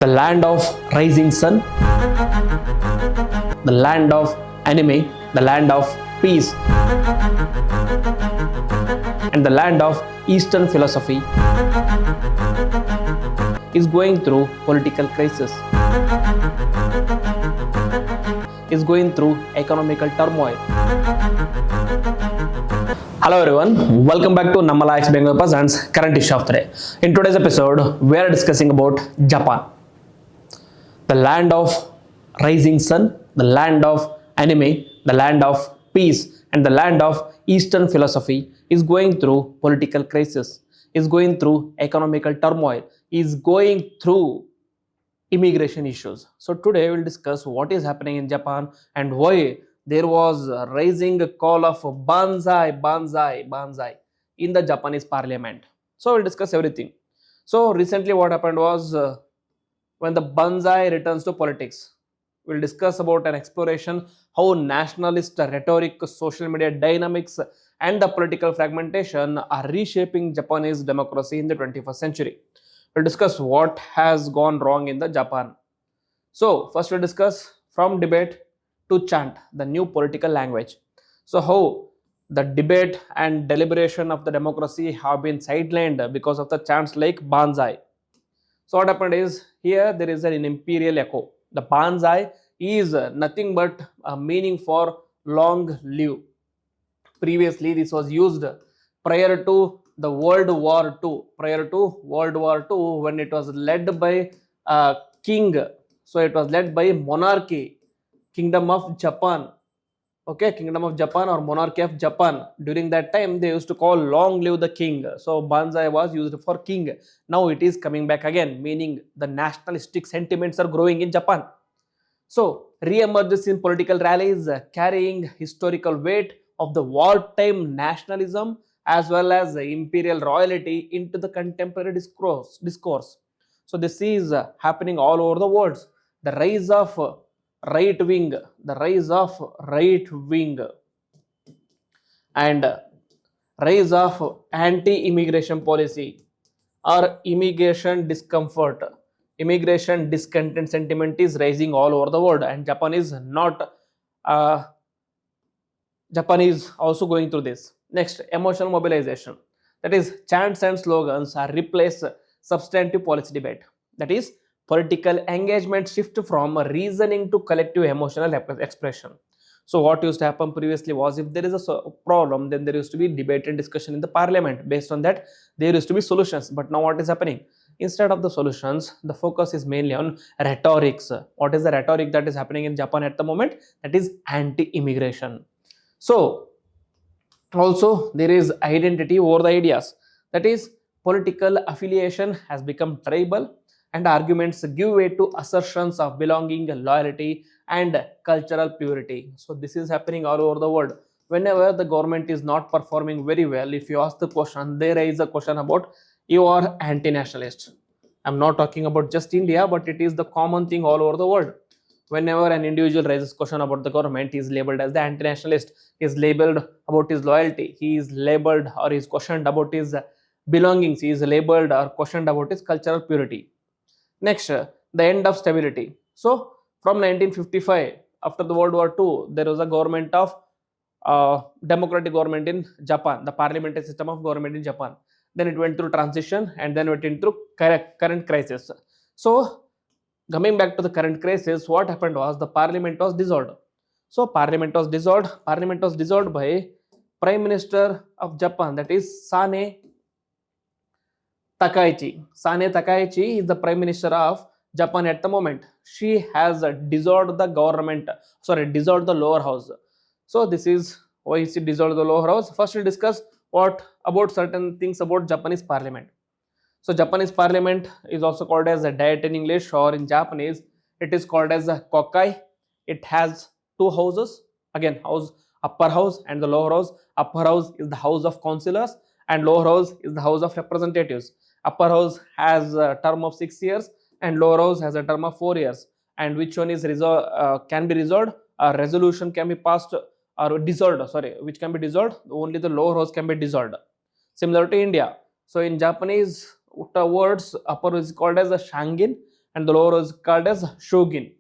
the land of rising sun, the land of anime, the land of peace, and the land of Eastern philosophy is going through political crisis, is going through economical turmoil. Hello everyone, welcome back to Namma Laex Bangalore presents current issue of the day. In today's episode, we are discussing about Japan, the land of rising sun, the land of anime, the land of peace, and the land of Eastern philosophy is going through political crisis, is going through economical turmoil, is going through immigration issues. So today we'll discuss what is happening in Japan and why there was a rising call of Banzai, Banzai, Banzai in the Japanese parliament. So we'll discuss everything. So recently what happened was when the Banzai returns to politics, we'll discuss about an exploration how nationalist rhetoric, social media dynamics, and the political fragmentation are reshaping Japanese democracy in the 21st century. We'll discuss what has gone wrong in the Japan. So first we'll discuss from debate to chant, the new political language. So how the debate and deliberation of the democracy have been sidelined because of the chants like Banzai. So what happened is here there is an imperial echo. The Banzai is nothing but a meaning for long live. Previously this was used prior to the World War II, when it was led by a king. So it was led by monarchy, Kingdom of Japan. Okay, Kingdom of Japan or Monarchy of Japan. During that time, they used to call long live the king. So Banzai was used for king. Now it is coming back again, meaning the nationalistic sentiments are growing in Japan. So re-emerges in political rallies, carrying historical weight of the wartime nationalism as well as the imperial royalty into the contemporary discourse. So this is happening all over the world. The rise of right wing, and rise of anti-immigration policy or immigration discomfort, immigration discontent sentiment is rising all over the world, and Japan is also going through this. Next, emotional mobilization, that is chants and slogans are replace substantive policy debate. That is political engagement shift from reasoning to collective emotional expression. So what used to happen previously was if there is a problem, then there used to be debate and discussion in the parliament. Based on that, there used to be solutions. But now what is happening? Instead of the solutions, the focus is mainly on rhetorics. What is the rhetoric that is happening in Japan at the moment? That is anti-immigration. So also there is identity over the ideas. That is political affiliation has become tribal, and arguments give way to assertions of belonging, loyalty, and cultural purity. So this is happening all over the world. Whenever the government is not performing very well, if you ask the question, there is a question about you are anti-nationalist. I'm not talking about just India, but it is the common thing all over the world. Whenever an individual raises question about the government, he is labeled as the anti-nationalist. He is labeled about his loyalty. He is labeled or is questioned about his belongings. He is labeled or questioned about his cultural purity. Next, the end of stability. So from 1955, after the World War II, there was a government of democratic government in Japan, the parliamentary system of government in Japan. Then it went through transition and then went into current crisis. So coming back to the current crisis, what happened was the parliament was dissolved. So parliament was dissolved by Prime Minister of Japan, that is Sane Takaichi. Sane Takaichi is the Prime Minister of Japan at the moment. She has dissolved the lower house. So this is why she dissolved the lower house. First we'll discuss what about certain things about Japanese parliament. So Japanese parliament is also called as a diet in English, or in Japanese it is called as a kokai. It has two houses, again upper house and the lower house. Upper house is the house of councillors and lower house is the house of representatives. Upper house has a term of 6 years and lower house has a term of 4 years. And which one is can be resolved? A resolution can be passed or dissolved. Which can be dissolved? Only the lower house can be dissolved. Similar to India. So in Japanese words, upper is called as a shangin and the lower house is called as shogun.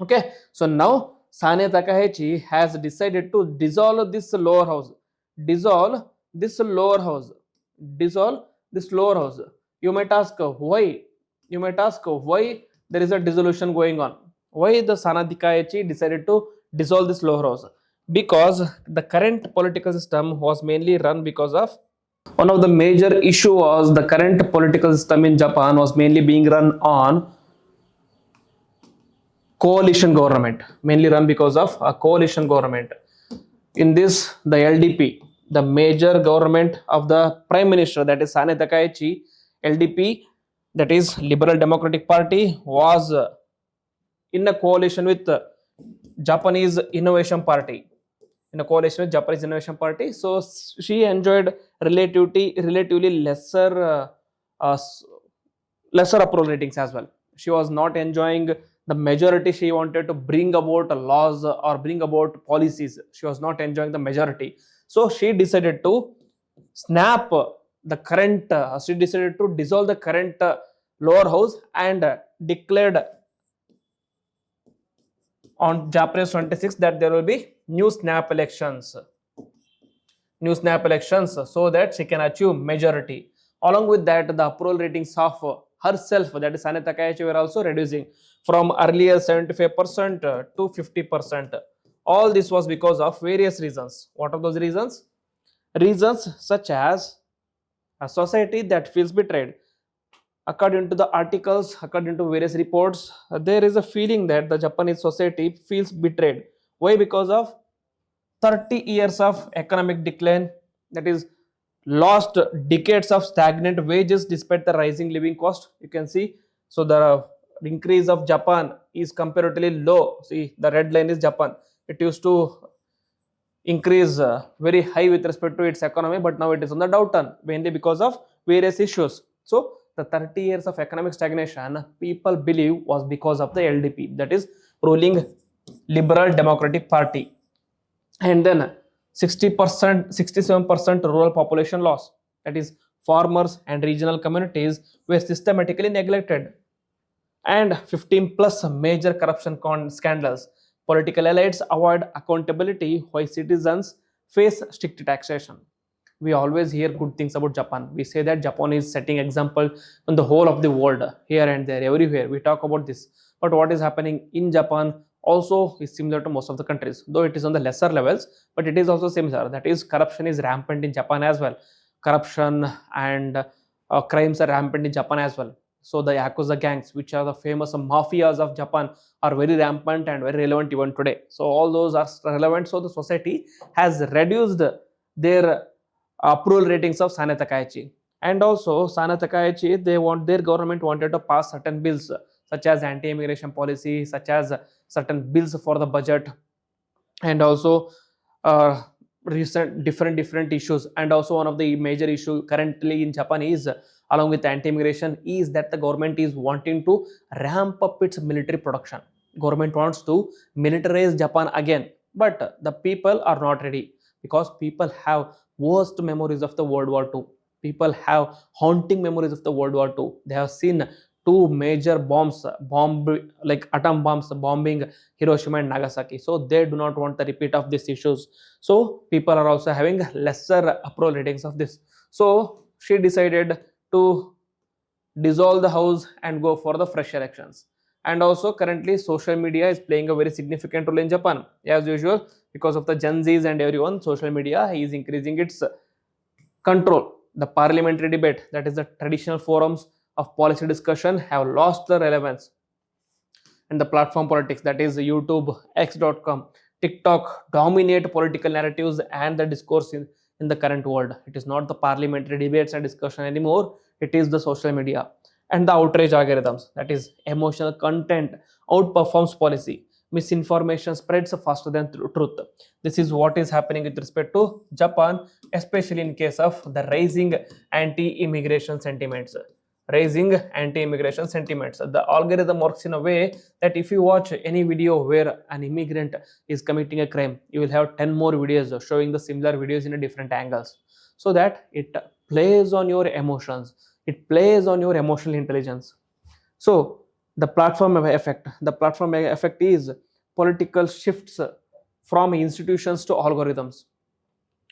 Okay, so now Sane Takaichi has decided to dissolve this lower house. Dissolve this lower house. Dissolve this lower house. You might ask why? You might ask why there is a dissolution going on. Why the Sana Takaichi decided to dissolve this lower house? Because the current political system was mainly run because of one of the major issue was the current political system in Japan was mainly being run on coalition government, mainly run because of a coalition government. In this, the LDP, the major government of the prime minister, that is Sane Takaichi, LDP, that is Liberal Democratic Party, was in a coalition with Japanese Innovation Party. In a coalition with Japanese Innovation Party, so she enjoyed relatively uh, lesser approval ratings as well. She was not enjoying the majority. She wanted to bring about laws or bring about policies. She was not enjoying the majority. So she decided to snap the current, she decided to dissolve the current lower house and declared on Japanese 26 that there will be new snap elections. New snap elections so that she can achieve majority. Along with that, the approval ratings of herself, that is Sane Takaichi, were also reducing from earlier 75% to 50%. All this was because of various reasons. What are those reasons? Reasons such as a society that feels betrayed. According to the articles, according to various reports, there is a feeling that the Japanese society feels betrayed. Why? Because of 30 years of economic decline, that is lost decades of stagnant wages despite the rising living cost. You can see, so the increase of Japan is comparatively low. See, the red line is Japan. It used to increase very high with respect to its economy, but now it is on the downturn, mainly because of various issues. So the 30 years of economic stagnation, people believe, was because of the LDP, that is ruling Liberal Democratic Party. And then 60%, 67% rural population loss, that is farmers and regional communities were systematically neglected, and 15 plus major corruption scandals. Political elites avoid accountability while citizens face strict taxation. We always hear good things about Japan. We say that Japan is setting example on the whole of the world, here and there, everywhere. We talk about this. But what is happening in Japan also is similar to most of the countries, though it is on the lesser levels, but it is also similar. That is, corruption is rampant in Japan as well. Corruption and crimes are rampant in Japan as well. So the Yakuza gangs, which are the famous mafias of Japan, are very rampant and very relevant even today. So all those are relevant. So the society has reduced their approval ratings of Sane Takaichi. And also Sane Takaichi, their government wanted to pass certain bills such as anti-immigration policy, such as certain bills for the budget, and also recent different issues. And also one of the major issue currently in Japan is, along with anti-immigration, is that the government is wanting to ramp up its military production. Government wants to militarize Japan again, but the people are not ready, because people have worst memories of the World War II. People have haunting memories of the World War II. They have seen two major like atom bombs bombing Hiroshima and Nagasaki. So they do not want the repeat of these issues. So people are also having lesser approval ratings of this. So she decided to dissolve the house and go for the fresh elections. And also currently social media is playing a very significant role in Japan. As usual, because of the Gen Zs and everyone, social media is increasing its control. The parliamentary debate, that is the traditional forums of policy discussion, have lost the relevance. And the platform politics, that is YouTube, X.com, TikTok, dominate political narratives and the discourse in the current world. It is not the parliamentary debates and discussion anymore, it is the social media. And the outrage algorithms, that is emotional content, outperforms policy. Misinformation spreads faster than truth. This is what is happening with respect to Japan, especially in case of the rising anti-immigration sentiments. The algorithm works in a way that if you watch any video where an immigrant is committing a crime, you will have 10 more videos showing the similar videos in a different angles, so that it plays on your emotions, it plays on your emotional intelligence. So The platform effect. The platform effect is political shifts from institutions to algorithms.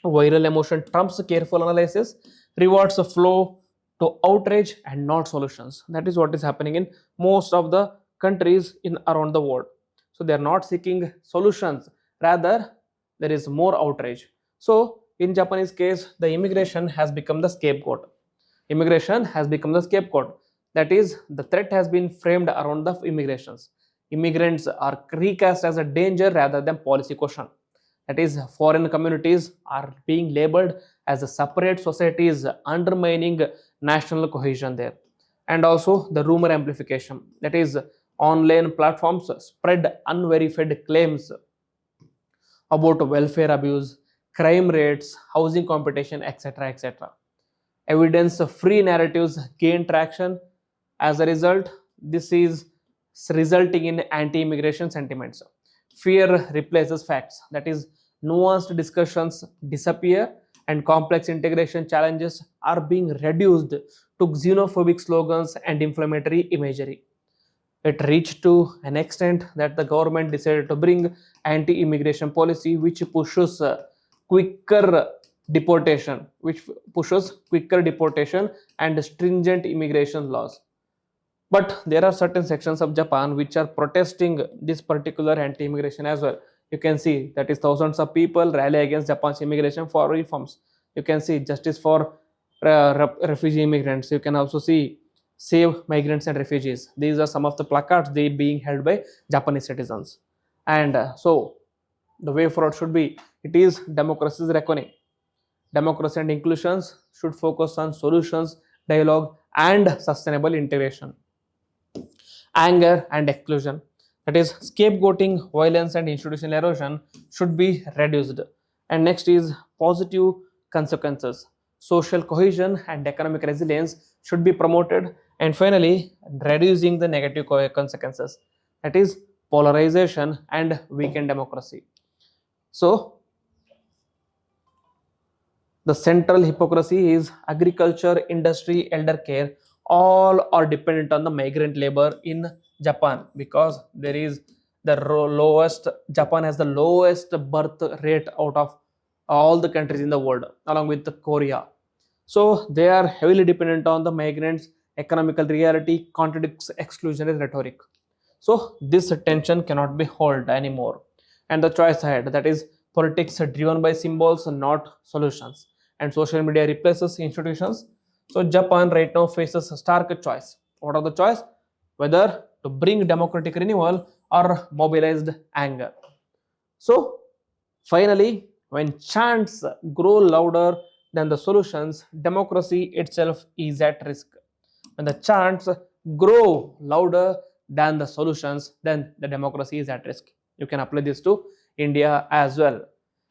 Viral emotion trumps careful analysis, rewards a flow to outrage and not solutions. That is what is happening in most of the countries in around the world. So they are not seeking solutions, rather there is more outrage. So in Japanese case, the immigration has become the scapegoat. Immigration has become the scapegoat. That is, the threat has been framed around the immigrations. Immigrants are recast as a danger rather than policy question. That is, foreign communities are being labeled as a separate societies, undermining national cohesion there. And also the rumor amplification. That is, online platforms spread unverified claims about welfare abuse, crime rates, housing competition, etc. etc. Evidence free narratives gain traction. As a result, this is resulting in anti immigration sentiments. Fear replaces facts. That is, nuanced discussions disappear and complex integration challenges are being reduced to xenophobic slogans and inflammatory imagery. It reached to an extent that the government decided to bring anti-immigration policy quicker which pushes quicker deportation and stringent immigration laws. But there are certain sections of Japan which are protesting this particular anti-immigration as well. You can see that is thousands of people rally against Japan's immigration for reforms. You can see justice for refugee immigrants. You can also see save migrants and refugees. These are some of the placards they being held by Japanese citizens. And so the way forward should be, it is democracy's reckoning. Democracy and inclusions should focus on solutions, dialogue, and sustainable integration. Anger and exclusion, that is scapegoating, violence, and institutional erosion should be reduced. And next is positive consequences. Social cohesion and economic resilience should be promoted. And finally, reducing the negative consequences, that is polarization and weakened democracy. So the central hypocrisy is agriculture, industry, elder care, all are dependent on the migrant labor in Japan, because there is the lowest, Japan has the lowest birth rate out of all the countries in the world, along with the Korea. So they are heavily dependent on the migrants. Economical reality contradicts exclusionary rhetoric. So this tension cannot be held anymore. And the choice ahead, that is politics driven by symbols, not solutions. And social media replaces institutions. So Japan right now faces a stark choice. What are the choice? Whether to bring democratic renewal or mobilized anger. So finally, when chants grow louder than the solutions, democracy itself is at risk. When the chants grow louder than the solutions, then the democracy is at risk. You can apply this to India as well.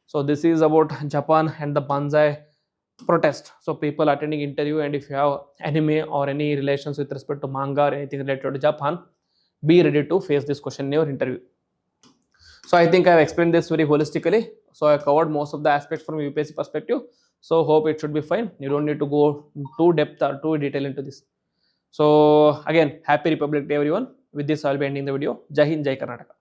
So this is about Japan and the Banzai protest. So people attending interview, and if you have anime or any relations with respect to manga or anything related to Japan, be ready to face this question in your interview. So I think I have explained this very holistically. So I covered most of the aspects from UPSC perspective. So hope it should be fine. You don't need to go too depth or too detail into this. So again, happy Republic Day everyone. With this, I'll be ending the video. Jai Hind, Jai Karnataka.